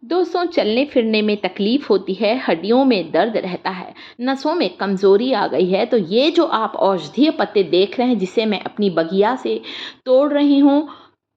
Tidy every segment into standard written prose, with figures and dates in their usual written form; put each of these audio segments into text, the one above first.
दोस्तों, चलने फिरने में तकलीफ होती है, हड्डियों में दर्द रहता है, नसों में कमज़ोरी आ गई है, तो ये जो आप औषधीय पत्ते देख रहे हैं जिसे मैं अपनी बगिया से तोड़ रही हूँ,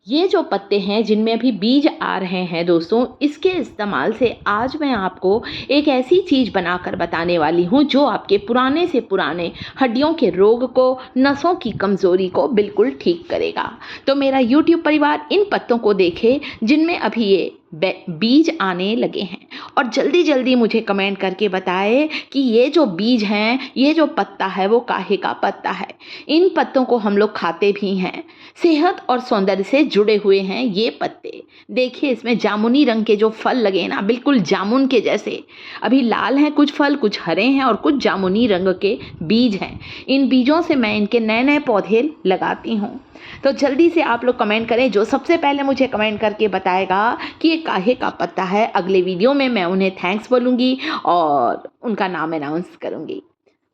ये जो पत्ते हैं जिनमें अभी बीज आ रहे हैं दोस्तों, इसके इस्तेमाल से आज मैं आपको एक ऐसी चीज़ बनाकर बताने वाली हूँ जो आपके पुराने से पुराने हड्डियों के रोग को, नसों की कमज़ोरी को बिल्कुल ठीक करेगा। तो मेरा यूट्यूब परिवार इन पत्तों को देखे जिनमें अभी ये बीज आने लगे हैं, और जल्दी जल्दी मुझे कमेंट करके बताए कि ये जो बीज हैं, ये जो पत्ता है वो काहे का पत्ता है। इन पत्तों को हम लोग खाते भी हैं, सेहत और सौंदर्य से जुड़े हुए हैं ये पत्ते। देखिए, इसमें जामुनी रंग के जो फल लगे ना, बिल्कुल जामुन के जैसे, अभी लाल हैं कुछ फल, कुछ हरे हैं और कुछ जामुनी रंग के बीज हैं। इन बीजों से मैं इनके नए नए पौधे लगाती हूँ। तो जल्दी से आप लोग कमेंट करें, जो सबसे पहले मुझे कमेंट करके बताएगा कि ये काहे का पत्ता है, अगले वीडियो में मैं उन्हें थैंक्स बोलूँगी और उनका नाम अनाउंस करूँगी।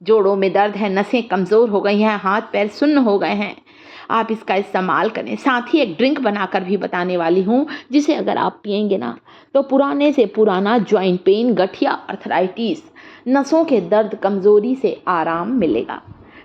जोड़ों में दर्द है, नसें कमज़ोर हो गई हैं, हाथ पैर सुन्न हो गए हैं, आप इसका इस्तेमाल करें। साथ ही एक ड्रिंक बनाकर भी बताने वाली हूँ जिसे अगर आप पिएंगे ना, तो पुराने से पुराना जॉइंट पेन, गठिया, अर्थराइटिस, नसों के दर्द, कमज़ोरी से आराम मिलेगा।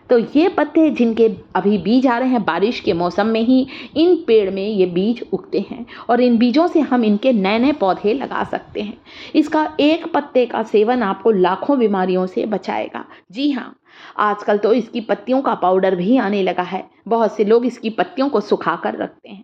तो ये पत्ते जिनके अभी बीज आ रहे हैं, बारिश के मौसम में ही इन पेड़ में ये बीज उगते हैं और इन बीजों से हम इनके नए नए पौधे लगा सकते हैं। इसका एक पत्ते का सेवन आपको लाखों बीमारियों से बचाएगा। जी हाँ, आजकल तो इसकी पत्तियों का पाउडर भी आने लगा है। बहुत से लोग इसकी पत्तियों को सुखा कर रखते हैं।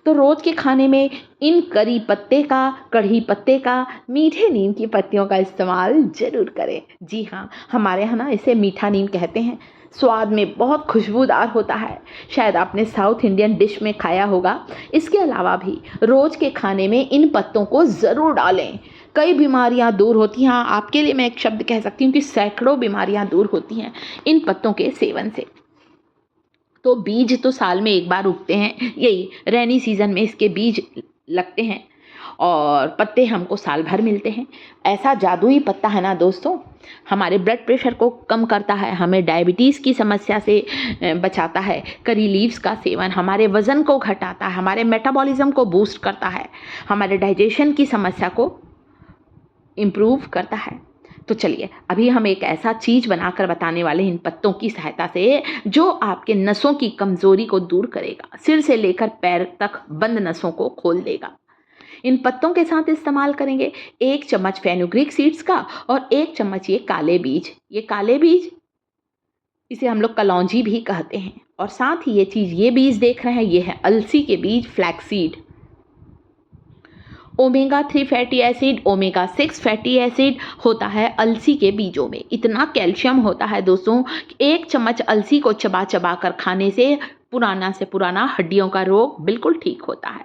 तो रोज़ के खाने में इन करी पत्ते का, कढ़ी पत्ते का, मीठे नीम की पत्तियों का इस्तेमाल ज़रूर करें। जी हाँ, हमारे यहाँ ना इसे मीठा नीम कहते हैं। स्वाद में बहुत खुशबूदार होता है, शायद आपने साउथ इंडियन डिश में खाया होगा। इसके अलावा भी रोज़ के खाने में इन पत्तों को ज़रूर डालें। कई बीमारियां दूर होती हैं। हाँ, आपके लिए मैं एक शब्द कह सकती हूँ कि सैकड़ों बीमारियां दूर होती हैं इन पत्तों के सेवन से। तो बीज तो साल में एक बार उगते हैं, यही रेनी सीज़न में इसके बीज लगते हैं और पत्ते हमको साल भर मिलते हैं। ऐसा जादुई पत्ता है ना दोस्तों, हमारे ब्लड प्रेशर को कम करता है, हमें डायबिटीज़ की समस्या से बचाता है। करी लीव्स का सेवन हमारे वज़न को घटाता है, हमारे मेटाबॉलिज्म को बूस्ट करता है, हमारे डाइजेशन की समस्या को इम्प्रूव करता है। तो चलिए, अभी हम एक ऐसा चीज़ बनाकर बताने वाले हैं इन पत्तों की सहायता से जो आपके नसों की कमज़ोरी को दूर करेगा, सिर से लेकर पैर तक बंद नसों को खोल देगा। इन पत्तों के साथ इस्तेमाल करेंगे 1 चम्मच फेनुग्रीक सीड्स का और 1 चम्मच ये काले बीज। ये काले बीज, इसे हम लोग कलौंजी भी कहते हैं। और साथ ही ये बीज देख रहे हैं, ये है अलसी के बीज, flaxseed. Omega 3 fatty acid, omega 6 fatty acid होता है अलसी के बीजों में। इतना कैल्शियम होता है दोस्तों कि 1 चम्मच अलसी को चबा चबा कर खाने से पुराना से पुराना हड्डियों का रोग बिल्कुल ठीक होता है।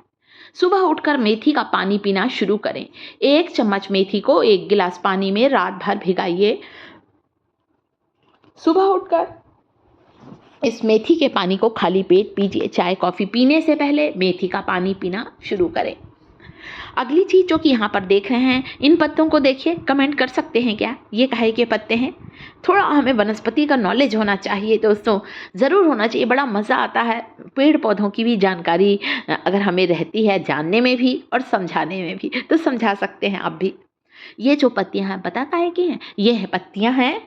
सुबह उठकर मेथी का पानी पीना शुरू करें। 1 चम्मच मेथी को 1 गिलास पानी में रात भर भिगाइए। सुबह उठकर इस मेथी के पानी को खाली पेट पीजिए। चाय कॉफ़ी पीने से पहले मेथी का पानी पीना शुरू करें। अगली चीज़ जो कि यहाँ पर देख रहे हैं, इन पत्तों को देखिए, कमेंट कर सकते हैं क्या ये काहे के पत्ते हैं। थोड़ा हमें वनस्पति का नॉलेज होना चाहिए दोस्तों, ज़रूर होना चाहिए। बड़ा मज़ा आता है पेड़ पौधों की भी जानकारी अगर हमें रहती है, जानने में भी और समझाने में भी। तो समझा सकते हैं आप भी। ये जो पत्तियाँ हैं पता काहे की हैं? ये है पत्तियाँ हैं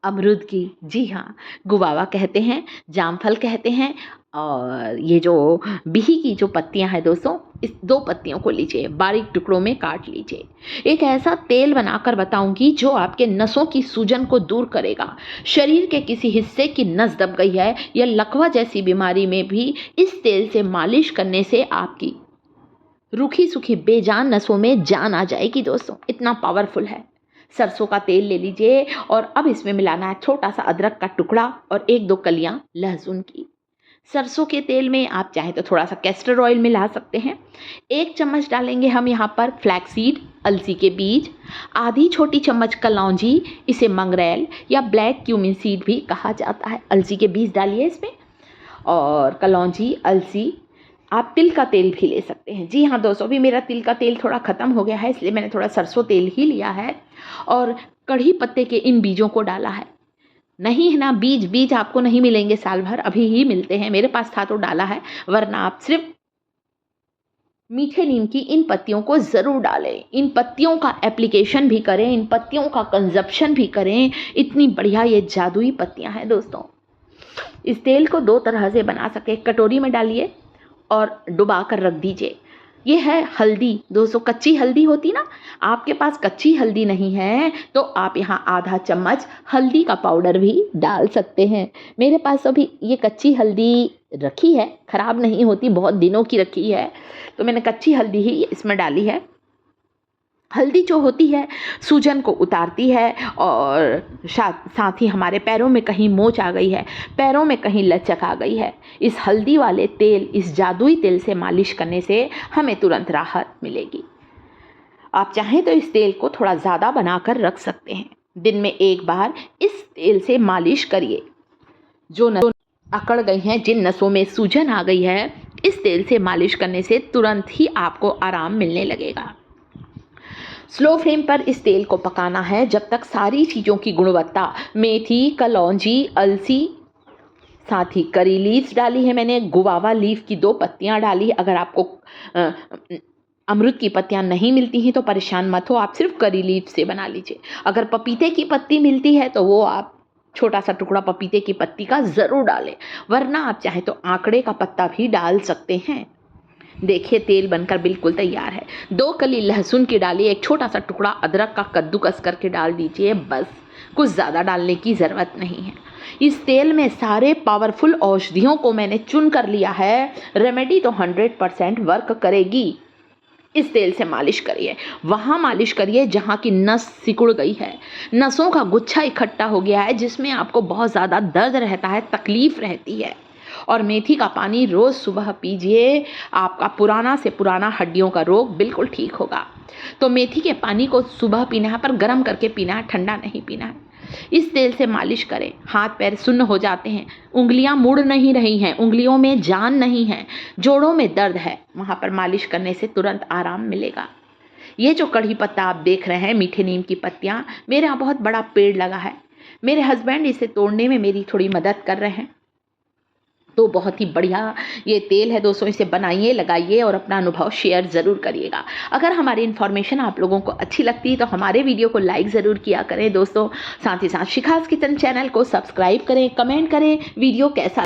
अमरूद की। जी हाँ, गुवावा कहते हैं, जामफल कहते हैं। और ये जो बिही की जो पत्तियां हैं दोस्तों, इस 2 पत्तियों को लीजिए, बारीक टुकड़ों में काट लीजिए। एक ऐसा तेल बनाकर बताऊंगी जो आपके नसों की सूजन को दूर करेगा। शरीर के किसी हिस्से की नस दब गई है या लकवा जैसी बीमारी में भी इस तेल से मालिश करने से आपकी रूखी सूखी बेजान नसों में जान आ जाएगी दोस्तों, इतना पावरफुल है। सरसों का तेल ले लीजिए और अब इसमें मिलाना है छोटा सा अदरक का टुकड़ा और 1-2 कलियां लहसुन की। सरसों के तेल में आप चाहे तो थोड़ा सा कैस्टर ऑयल मिला सकते हैं। 1 चम्मच डालेंगे हम यहाँ पर फ्लैक्सीड, अलसी के बीज। आधी छोटी चम्मच कलौंजी, इसे मंगरेल या ब्लैक क्यूमिन सीड भी कहा जाता है। अलसी के बीज डालिए इसमें, और कलौंजी, अलसी। आप तिल का तेल भी ले सकते हैं। जी हाँ दोस्तों, अभी मेरा तिल का तेल थोड़ा ख़त्म हो गया है, इसलिए मैंने थोड़ा सरसों तेल ही लिया है और कढ़ी पत्ते के इन बीजों को डाला है। नहीं है ना, बीज आपको नहीं मिलेंगे साल भर, अभी ही मिलते हैं। मेरे पास था तो डाला है, वरना आप सिर्फ मीठे नीम की इन पत्तियों को ज़रूर डालें, इन पत्तियों का एप्लीकेशन भी करें, इन पत्तियों का कंजप्शन भी करें। इतनी बढ़िया ये जादुई पत्तियां हैं दोस्तों। इस तेल को 2 तरह से बना सके, कटोरी में डालिए और डुबा कर रख दीजिए। ये है हल्दी दोस्तों, कच्ची हल्दी होती ना, आपके पास कच्ची हल्दी नहीं है तो आप यहाँ आधा चम्मच हल्दी का पाउडर भी डाल सकते हैं। मेरे पास अभी ये कच्ची हल्दी रखी है, ख़राब नहीं होती, बहुत दिनों की रखी है, तो मैंने कच्ची हल्दी ही इसमें डाली है। हल्दी जो होती है सूजन को उतारती है और साथ ही हमारे पैरों में कहीं मोच आ गई है, पैरों में कहीं लचक आ गई है, इस हल्दी वाले तेल, इस जादुई तेल से मालिश करने से हमें तुरंत राहत मिलेगी। आप चाहें तो इस तेल को थोड़ा ज़्यादा बनाकर रख सकते हैं। दिन में 1 बार इस तेल से मालिश करिए। जो नसें अकड़ गई हैं, जिन नसों में सूजन आ गई है, इस तेल से मालिश करने से तुरंत ही आपको आराम मिलने लगेगा। स्लो फ्लेम पर इस तेल को पकाना है जब तक सारी चीज़ों की गुणवत्ता, मेथी, कलौंजी, अलसी, साथ ही करी लीव्स डाली है मैंने, गुआवा लीफ की 2 पत्तियां डाली। अगर आपको अमरूद की पत्तियां नहीं मिलती हैं तो परेशान मत हो, आप सिर्फ करी लीफ से बना लीजिए। अगर पपीते की पत्ती मिलती है तो वो आप छोटा सा टुकड़ा पपीते की पत्ती का ज़रूर डालें, वरना आप चाहे तो आंकड़े का पत्ता भी डाल सकते हैं। देखिए तेल बनकर बिल्कुल तैयार है। 2 कली लहसुन की डालिए, एक छोटा सा टुकड़ा अदरक का कद्दूकस करके डाल दीजिए, बस, कुछ ज़्यादा डालने की ज़रूरत नहीं है। इस तेल में सारे पावरफुल औषधियों को मैंने चुन कर लिया है। रेमेडी तो 100% वर्क करेगी। इस तेल से मालिश करिए, वहाँ मालिश करिए जहाँ की नस सिकुड़ गई है, नसों का गुच्छा इकट्ठा हो गया है, जिसमें आपको बहुत ज़्यादा दर्द रहता है, तकलीफ़ रहती है। और मेथी का पानी रोज़ सुबह पीजिए, आपका पुराना से पुराना हड्डियों का रोग बिल्कुल ठीक होगा। तो मेथी के पानी को सुबह पीना है, पर गर्म करके पीना है, ठंडा नहीं पीना है। इस तेल से मालिश करें, हाथ पैर सुन्न हो जाते हैं, उंगलियां मुड़ नहीं रही हैं, उंगलियों में जान नहीं है, जोड़ों में दर्द है, वहाँ पर मालिश करने से तुरंत आराम मिलेगा। ये जो कढ़ी पत्ता आप देख रहे हैं, मीठे नीम की पत्तियाँ, मेरे यहाँ बहुत बड़ा पेड़ लगा है, मेरे हस्बैंड इसे तोड़ने में मेरी थोड़ी मदद कर रहे हैं। तो बहुत ही बढ़िया ये तेल है दोस्तों, इसे बनाइए, लगाइए और अपना अनुभव शेयर ज़रूर करिएगा। अगर हमारी इन्फॉर्मेशन आप लोगों को अच्छी लगती है तो हमारे वीडियो को लाइक ज़रूर किया करें दोस्तों। साथ ही साथ शिखास किचन चैनल को सब्सक्राइब करें, कमेंट करें वीडियो कैसा